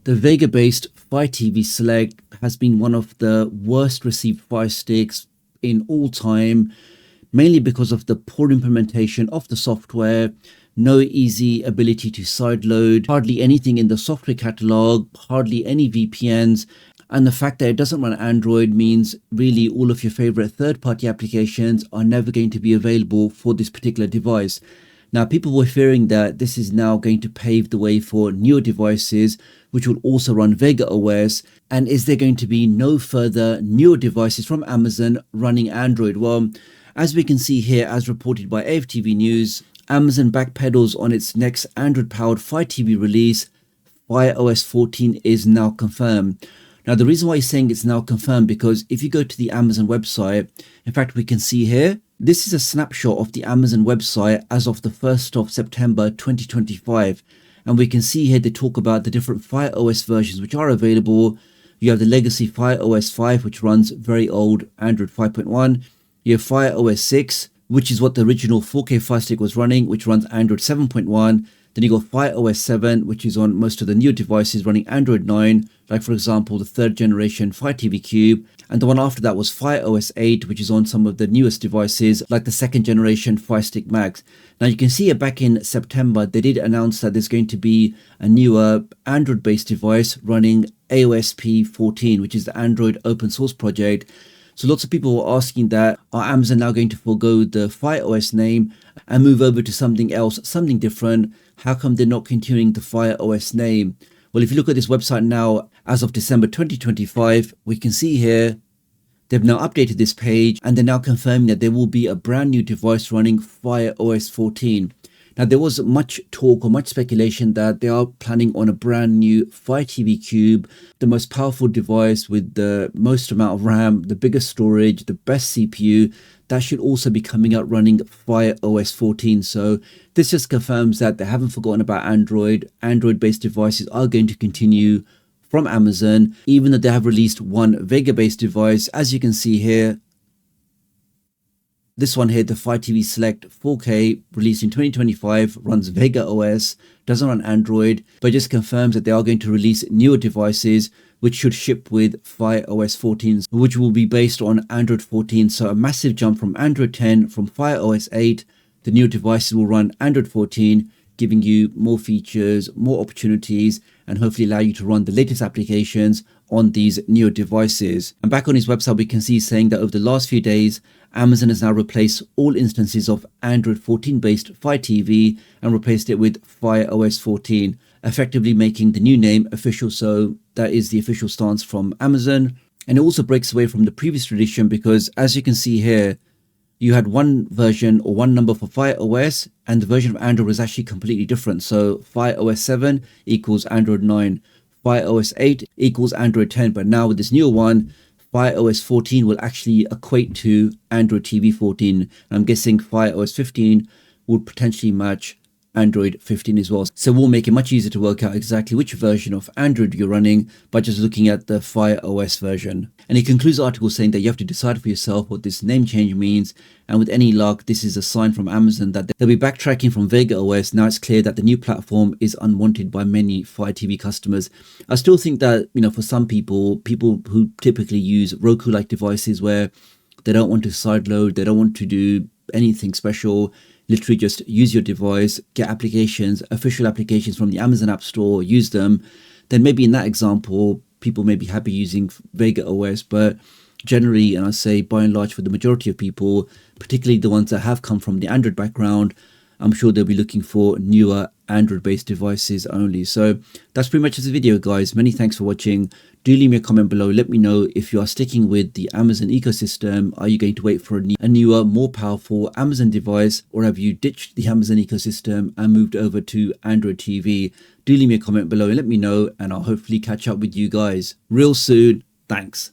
The Vega-based Fire TV Select has been one of the worst received Fire Sticks in all time, mainly because of the poor implementation of the software, no easy ability to sideload, hardly anything in the software catalog, hardly any VPNs, and the fact that it doesn't run Android means really all of your favorite third-party applications are never going to be available for this particular device. Now, people were fearing that this is now going to pave the way for newer devices which will also run Vega OS, and is there going to be no further newer devices from Amazon running Android? Well, as we can see here, as reported by AFTV News, Amazon backpedals on its next Android-powered Fire TV release. Fire OS 14 is now confirmed. Now, the reason why he's saying it's now confirmed, because if you go to the Amazon website, in fact, we can see here, this is a snapshot of the Amazon website as of the 1st of September 2025. And we can see here they talk about the different Fire OS versions which are available. You have the legacy Fire OS 5, which runs very old Android 5.1. You have Fire OS 6, which is what the original 4K Fire Stick was running, which runs Android 7.1. Then you got Fire OS 7, which is on most of the new devices running Android 9, like for example the 3rd generation Fire TV Cube. And the one after that was Fire OS 8, which is on some of the newest devices like the 2nd generation Fire Stick Max. Now you can see here back in September, they did announce that there's going to be a newer Android based device running AOSP 14, which is the Android open source project. So lots of people were asking that, are Amazon now going to forego the Fire OS name and move over to something else, something different? How come they're not continuing the Fire OS name? Well, if you look at this website now, as of December 2025, we can see here, they've now updated this page and they're now confirming that there will be a brand new device running Fire OS 14. Now, there was much talk or much speculation that they are planning on a brand new Fire TV Cube, the most powerful device with the most amount of RAM, the biggest storage, the best CPU, that should also be coming out running Fire OS 14. So this just confirms that they haven't forgotten about Android. Android-based devices are going to continue from Amazon, even though they have released one Vega-based device. As you can see here, this one here, the Fire TV Select 4K, released in 2025, runs Vega OS, doesn't run Android, but just confirms that they are going to release newer devices which should ship with Fire OS 14, which will be based on Android 14. So a massive jump from Android 10, from Fire OS 8. The new devices will run Android 14, giving you more features, more opportunities, and hopefully allow you to run the latest applications on these newer devices. And back on his website, we can see saying that over the last few days, Amazon has now replaced all instances of Android 14 based Fire TV and replaced it with Fire OS 14, effectively making the new name official. So that is the official stance from Amazon. And it also breaks away from the previous tradition, because as you can see here, you had one version or one number for Fire OS, and the version of Android was actually completely different. So Fire OS 7 equals Android 9, Fire OS 8 equals Android 10. But now with this newer one, Fire OS 14 will actually equate to Android TV 14. And I'm guessing Fire OS 15 would potentially match Android 15 as well. So we'll make it much easier to work out exactly which version of Android you're running by just looking at the Fire OS version. And he concludes the article saying that you have to decide for yourself what this name change means. And with any luck, this is a sign from Amazon that they'll be backtracking from Vega OS. Now it's clear that the new platform is unwanted by many Fire TV customers. I still think that, for some people who typically use Roku-like devices where they don't want to sideload, they don't want to do anything special, literally just use your device, get applications, official applications from the Amazon App Store, use them, then maybe in that example, people may be happy using Vega OS. But generally, and I say by and large for the majority of people, particularly the ones that have come from the Android background, I'm sure they'll be looking for newer Android-based devices only. So that's pretty much this video, guys. Many thanks for watching. Do leave me a comment below. Let me know if you are sticking with the Amazon ecosystem. Are you going to wait for a newer, more powerful Amazon device, or have you ditched the Amazon ecosystem and moved over to Android TV? Do leave me a comment below and let me know, and I'll hopefully catch up with you guys real soon. Thanks.